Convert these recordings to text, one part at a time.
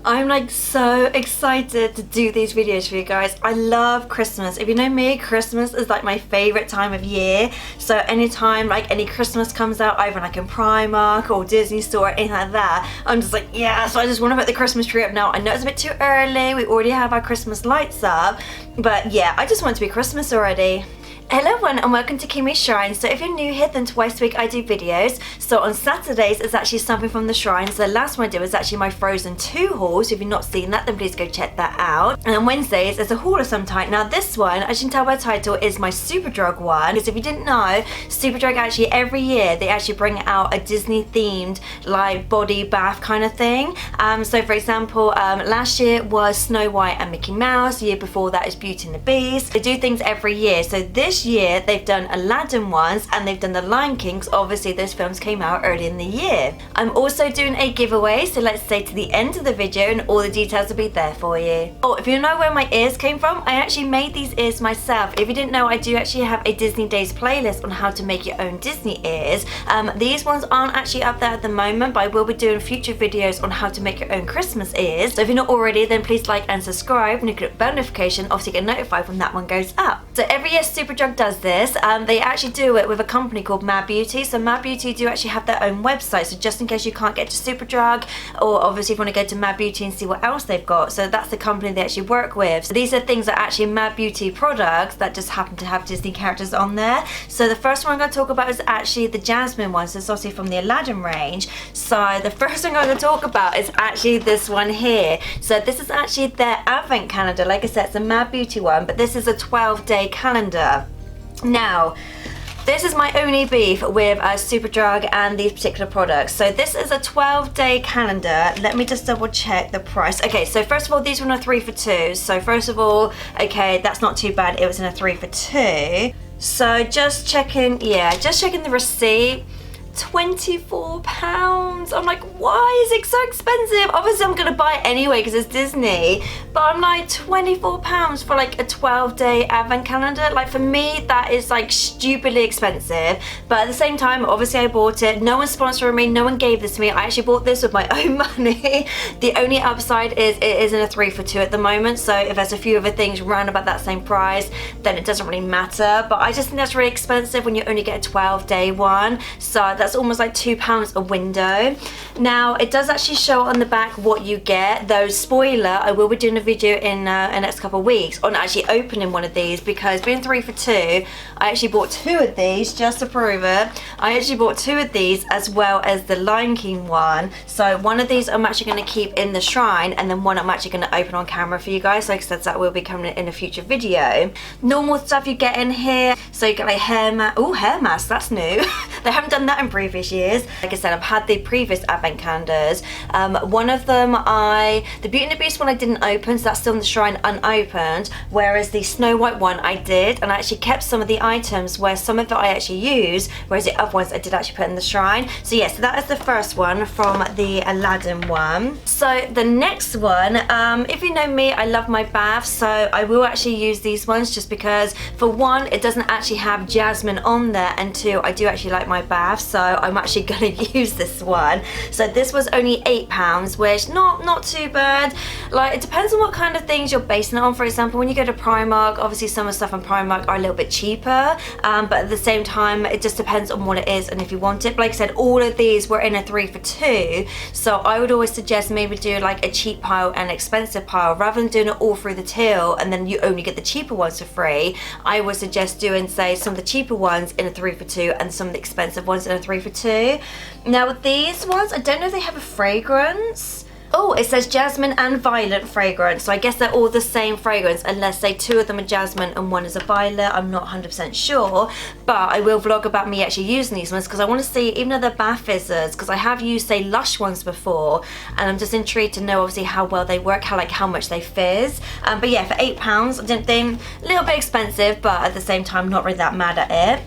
I'm like so excited to do these videos for you guys. I love Christmas. If you know me, Christmas is like my favorite time of year. So anytime like any Christmas comes out, either like in Primark or Disney store or anything like that, I'm just like, yeah, so I just want to put the Christmas tree up now. I know it's a bit too early. We already have our Christmas lights up, but yeah, I just want it to be Christmas already. Hello everyone and welcome to Kimmy's Shrine. So if you're new here, then twice a week I do videos. So on Saturdays it's actually something from the shrine. So the last one I did was actually my Frozen 2 haul. So if you've not seen that, then please go check that out. And on Wednesdays there's a haul of some type. Now this one, as you can tell by the title, is my Superdrug one. Because if you didn't know, Superdrug actually every year they actually bring out a Disney themed like body bath kind of thing. So for example, last year was Snow White and Mickey Mouse. The year before that is Beauty and the Beast. They do things every year. So this year they've done Aladdin ones and they've done the Lion Kings. Obviously those films came out early in the year. I'm also doing a giveaway, so let's stay to the end of the video and all the details will be there for you. Oh, if you know where my ears came from, I actually made these ears myself. If you didn't know, I do actually have a Disney Days playlist on how to make your own Disney ears. These ones aren't actually up there at the moment, but I will be doing future videos on how to make your own Christmas ears. So if you're not already, then please like and subscribe and you click bell notification, obviously get notified when that one goes up. So every year Superdrug does this. They actually do it with a company called Mad Beauty. So Mad Beauty do actually have their own website, so just in case you can't get to Superdrug, or obviously if you want to go to Mad Beauty and see what else they've got, so that's the company they actually work with. So these are things that are actually Mad Beauty products that just happen to have Disney characters on there. So the first one I'm going to talk about is actually the Jasmine one. So it's obviously from the Aladdin range. So the first thing I'm going to talk about is actually this one here. So this is actually their advent calendar. Like I said, it's a Mad Beauty one, but this is a 12-day calendar. Now, this is my only beef with Superdrug and these particular products. So this is a 12-day calendar. Let me just double check the price. Okay, so first of all, these were in a 3 for 2. So first of all, okay, that's not too bad. It was in a 3 for 2. So just checking, yeah, just checking the receipt. £24. I'm like, why is it so expensive? Obviously I'm gonna buy it anyway because it's Disney, but I'm like, £24 for like a 12-day advent calendar. Like for me that is like stupidly expensive, but at the same time obviously I bought it. No one's sponsoring me, no one gave this to me. I actually bought this with my own money. The only upside is it is in a 3 for 2 at the moment, so if there's a few other things round about that same price, then it doesn't really matter. But I just think that's really expensive when you only get a 12-day one. So that's almost like £2 a window. Now it does actually show on the back what you get, though spoiler, I will be doing a video in the next couple of weeks on actually opening one of these, because being 3 for 2, I actually bought 2 of these just to prove it. I actually bought 2 of these as well as the Lion King one. So one of these I'm actually going to keep in the shrine, and then one I'm actually going to open on camera for you guys. Like I said, that will be coming in a future video. Normal stuff you get in here, so you get like hair mask, that's new. They haven't done that in previous years. Like I said, I've had the previous advent calendars. One of them, the Beauty and the Beast one I didn't open, so that's still in the shrine unopened, whereas the Snow White one I did, and I actually kept some of the items where some of it I actually used, whereas the other ones I did actually put in the shrine. So yeah, so that is the first one from the Aladdin one. So the next one, if you know me, I love my baths, so I will actually use these ones just because, for one, it doesn't actually have Jasmine on there, and two, I do actually like my baths, so I'm actually gonna use this one. So this was only £8, which not too bad. Like, it depends on what kind of things you're basing it on. For example, when you go to Primark, obviously some of the stuff in Primark are a little bit cheaper, but at the same time it just depends on what it is and if you want it. But like I said, all of these were in a 3 for 2, so I would always suggest maybe do like a cheap pile and expensive pile rather than doing it all through the till and then you only get the cheaper ones for free. I would suggest doing, say, some of the cheaper ones in a 3 for 2 and some of the expensive ones in a 3 for 2. Now these ones, I don't know if they have a fragrance. Oh, it says jasmine and violet fragrance, so I guess they're all the same fragrance unless, say, 2 of them are jasmine and 1 is a violet. I'm not 100% sure, but I will vlog about me actually using these ones because I want to see, even though they're bath fizzers, because I have used, say, Lush ones before, and I'm just intrigued to know obviously how well they work, how much they fizz. But yeah, for £8, I didn't think, a little bit expensive, but at the same time not really that mad at it.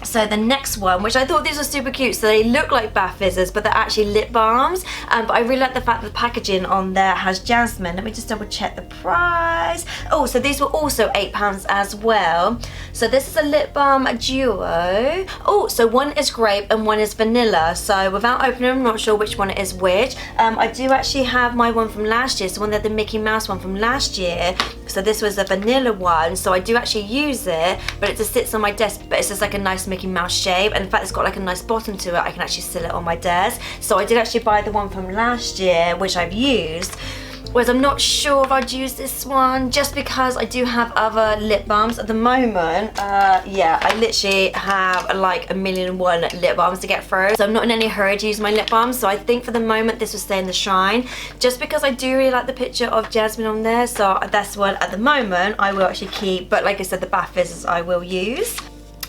So the next one, which I thought these were super cute, so they look like bath fizzers, but they're actually lip balms. But I really like the fact that the packaging on there has jasmine. Let me just double check the price. Oh, so these were also £8 as well. So this is a lip balm duo. Oh, so one is grape and one is vanilla. So without opening, I'm not sure which one is which. I do actually have my one from last year, so one that the Mickey Mouse one from last year. So this was a vanilla one, so I do actually use it, but it just sits on my desk, but it's just like a nice Mickey Mouse shape, and in fact it's got like a nice bottom to it. I can actually seal it on my desk. So I did actually buy the one from last year, which I've used. Whereas I'm not sure if I'd use this one, just because I do have other lip balms at the moment. Yeah, I literally have like 1,000,001 lip balms to get through, so I'm not in any hurry to use my lip balms. So I think for the moment this will stay in the shrine, just because I do really like the picture of Jasmine on there. So that's one at the moment I will actually keep, but like I said, the bath fizzers I will use.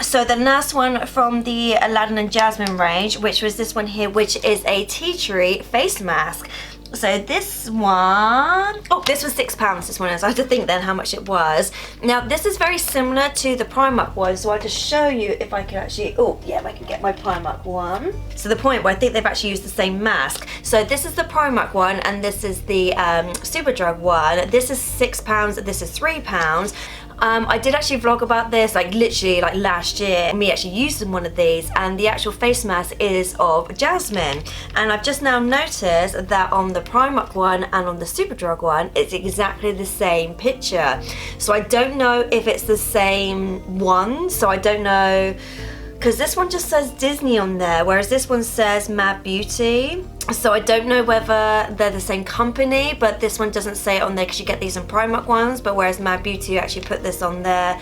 So the last one from the Aladdin and Jasmine range, which was this one here, which is a tea tree face mask. So this one, oh, this was £6, this one is. I had to think then how much it was. Now this is very similar to the Primark one, so I'll just show you if I can actually, oh yeah, if I can get my Primark one. So the point where I think they've actually used the same mask. So this is the Primark one and this is the Superdrug one. This is £6, this is £3. I did actually vlog about this like literally like last year, me actually using one of these, and the actual face mask is of Jasmine, and I've just now noticed that on the Primark one and on the Superdrug one it's exactly the same picture. So I don't know if it's the same one, so I don't know, because this one just says Disney on there, whereas this one says Mad Beauty. So I don't know whether they're the same company, but this one doesn't say it on there because you get these in Primark ones, but whereas Mad Beauty actually put this on there,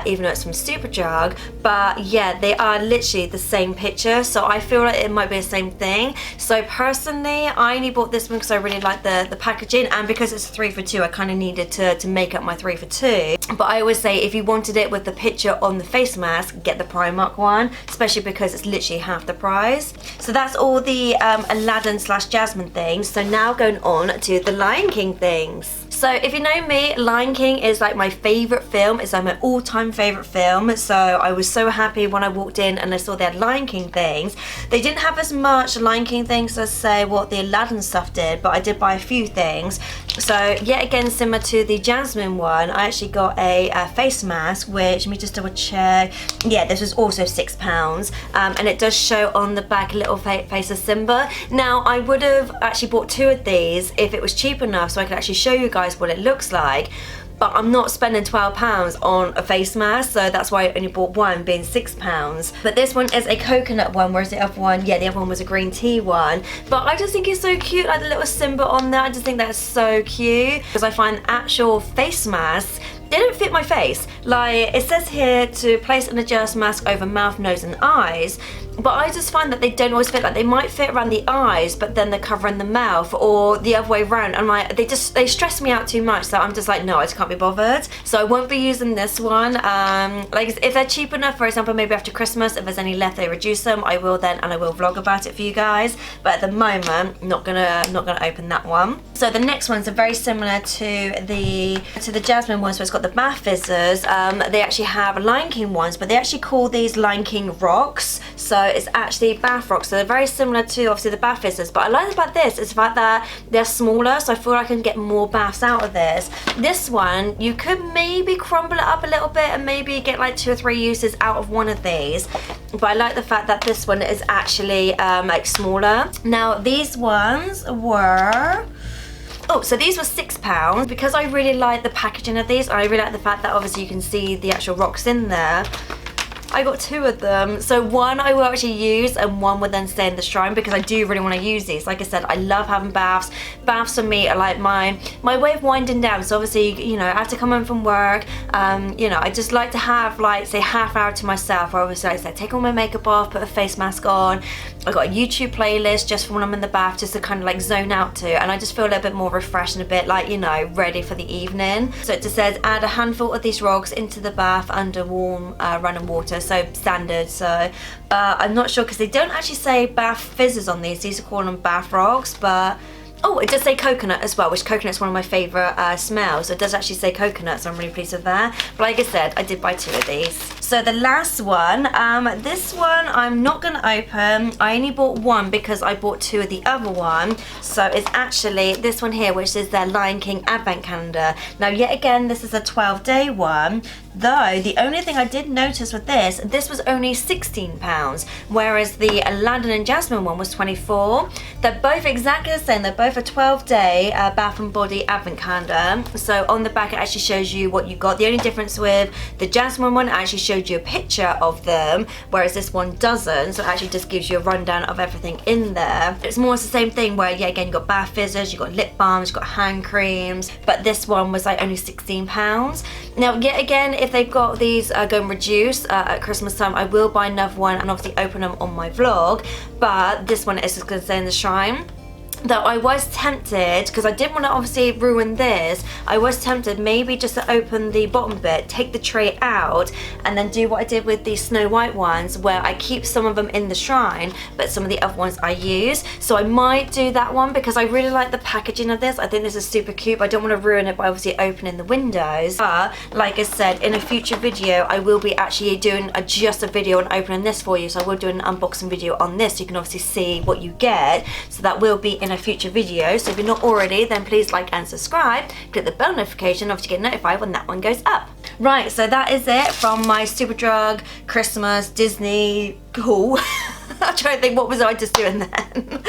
even though it's from Superdrug. But yeah, they are literally the same picture, so I feel like it might be the same thing. So personally, I only bought this one because I really like the packaging, and because it's 3 for 2, I kind of needed to make up my 3 for 2. But I always say if you wanted it with the picture on the face mask, get the Primark one, especially because it's literally half the price. So that's all the Aladdin / Jasmine things. So now going on to the Lion King things. So if you know me, Lion King is like my favourite film. It's like my all-time favourite film. So I was so happy when I walked in and I saw they had Lion King things. They didn't have as much Lion King things as say what the Aladdin stuff did, but I did buy a few things. So yet again, similar to the Jasmine one, I actually got a face mask, which, let me just double check. Yeah, this was also £6. And it does show on the back a little face of Simba. Now, I would have actually bought 2 of these if it was cheap enough so I could actually show you guys what it looks like, but I'm not spending £12 on a face mask, so that's why I only bought one, being £6. But this one is a coconut one, whereas the other one, yeah, the other one was a green tea one. But I just think it's so cute, like the little Simba on there. I just think that's so cute, because I find actual face masks, they don't fit my face. Like, it says here to place and adjust mask over mouth, nose and eyes, but I just find that they don't always fit. Like, they might fit around the eyes, but then they're covering the mouth, or the other way around. And like, they stress me out too much, so I'm just like, no, I just can't be bothered. So I won't be using this one. Like, if they're cheap enough, for example, maybe after Christmas, if there's any left, they reduce them, I will then, and I will vlog about it for you guys. But at the moment, not gonna open that one. So the next ones are very similar to the Jasmine ones, so it's got the bath fizzers. They actually have Lion King ones, but they actually call these Lion King rocks. So it's actually bath rocks. So they're very similar to obviously the bath fizzers. But I like about this is the fact that they're smaller, so I feel like I can get more baths out of this. This one, you could maybe crumble it up a little bit and maybe get like 2 or 3 uses out of one of these. But I like the fact that this one is actually like smaller. Now these ones were, oh, so these were £6 because I really like the packaging of these. I really like the fact that obviously you can see the actual rocks in there. I got 2 of them. So one I will actually use and one will then stay in the shrine because I do really want to use these. Like I said, I love having baths. Baths for me are like my way of winding down. So obviously, you know, I have to come home from work. You know, I just like to have like, say, half hour to myself. Or obviously, like I said, take all my makeup off, put a face mask on. I got a YouTube playlist just for when I'm in the bath, just to kind of like zone out to, and I just feel a little bit more refreshed and a bit like, you know, ready for the evening. So it just says add a handful of these rocks into the bath under warm running water, so standard. So I'm not sure because they don't actually say bath fizzers on these are called them bath rocks, but oh, it does say coconut as well, which coconut's one of my favourite smells. So it does actually say coconut, so I'm really pleased with that. But like I said, I did buy 2 of these. So the last one, this one I'm not going to open. I only bought one because I bought two of the other one. So it's actually this one here, which is their Lion King Advent Calendar. Now yet again, this is a 12-day one. Though the only thing I did notice with this was only £16, whereas the Aladdin and Jasmine one was 24. They're both exactly the same. They're both a 12-day Bath and Body Advent Calendar. So on the back it actually shows you what you got. The only difference with the Jasmine one actually showed you a picture of them, whereas this one doesn't. So it actually just gives you a rundown of everything in there. It's more the same thing where, yeah, again, you got bath fizzers, you got lip balms, you got hand creams, but this one was like only £16. Now, yet again, if they've got these going reduced at Christmas time, I will buy another one and obviously open them on my vlog, but this one is just going to stay in the shrine. Though I was tempted, because I didn't want to obviously ruin this, I was tempted maybe just to open the bottom bit, take the tray out, and then do what I did with the Snow White ones, where I keep some of them in the shrine, but some of the other ones I use. So I might do that one, because I really like the packaging of this. I think this is super cute, but I don't want to ruin it by obviously opening the windows. But, like I said, in a future video, I will be actually doing just a video on opening this for you. So I will do an unboxing video on this, so you can obviously see what you get. So that will be in a future video. So if you're not already, then please like and subscribe, click the bell notification, obviously get notified when that one goes up. Right, so that is it from my Superdrug Christmas Disney haul. I'm trying to think, what was I just doing then?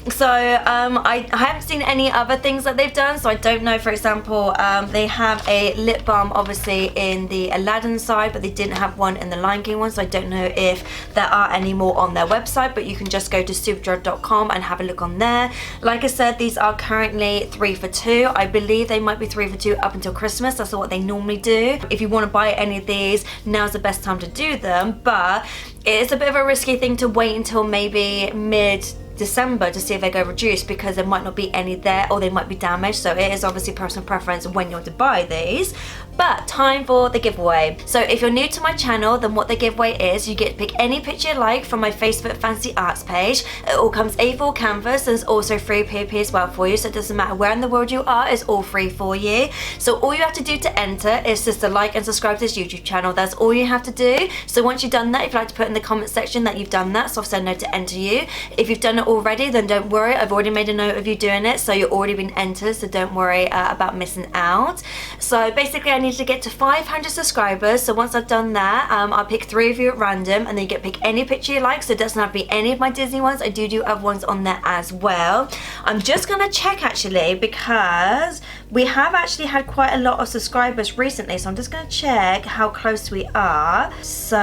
So I haven't seen any other things that they've done, so I don't know. For example, they have a lip balm obviously in the Aladdin side, but they didn't have one in the Lion King one, so I don't know if there are any more on their website, but you can just go to superdrug.com and have a look on there. Like I said, these are currently 3 for 2. I believe they might be 3 for 2 up until Christmas. That's what they normally do. If you want to buy any of these, now's the best time to do them, but it's a bit of a risky thing to wait until maybe mid-December to see if they go reduced, because there might not be any there, or they might be damaged. So it is obviously personal preference when you want to buy these. But time for the giveaway. So if you're new to my channel, then what the giveaway is, you get to pick any picture you like from my Facebook Fancy Arts page. It all comes A4 canvas. There's also free POP as well for you, so it doesn't matter where in the world you are, it's all free for you. So all you have to do to enter is just to like and subscribe to this YouTube channel. That's all you have to do. So once you've done that, if you'd like to put in the comment section that you've done that, so I'll send a note to enter you. If you've done it already, then don't worry, I've already made a note of you doing it, so you've already been entered, so don't worry about missing out. So basically I need to get to 500 subscribers. So once I've done that, I'll pick 3 of you at random, and then you get to pick any picture you like. So it doesn't have to be any of my Disney ones. I do other ones on there as well. I'm just gonna check actually, because we have actually had quite a lot of subscribers recently, so I'm just gonna check how close we are. So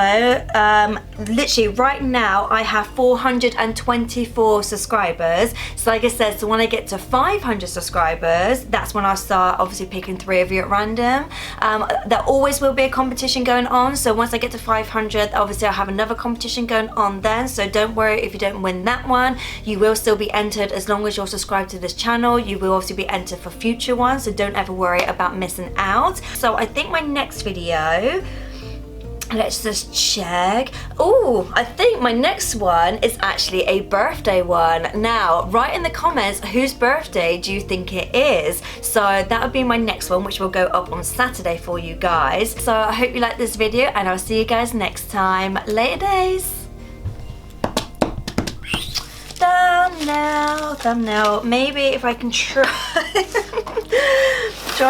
literally right now I have 424 subscribers. So like I said, so when I get to 500 subscribers, that's when I'll start obviously picking 3 of you at random. There always will be a competition going on, so once I get to 500, obviously I'll have another competition going on then. So don't worry if you don't win that one, you will still be entered. As long as you're subscribed to this channel, you will obviously be entered for future ones, so don't ever worry about missing out. So I think my next video, let's just check. Oh, I think my next one is actually a birthday one. Now, write in the comments whose birthday do you think it is. So that would be my next one, which will go up on Saturday for you guys. So I hope you like this video, and I'll see you guys next time. Later days. Thumbnail. Maybe if I can try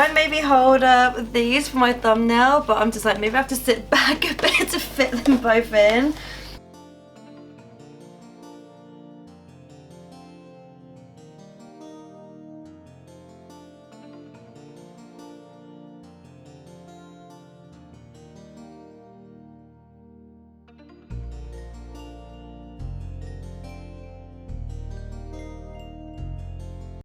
and maybe hold up these for my thumbnail, but I'm just like, maybe I have to sit back a bit to fit them both in.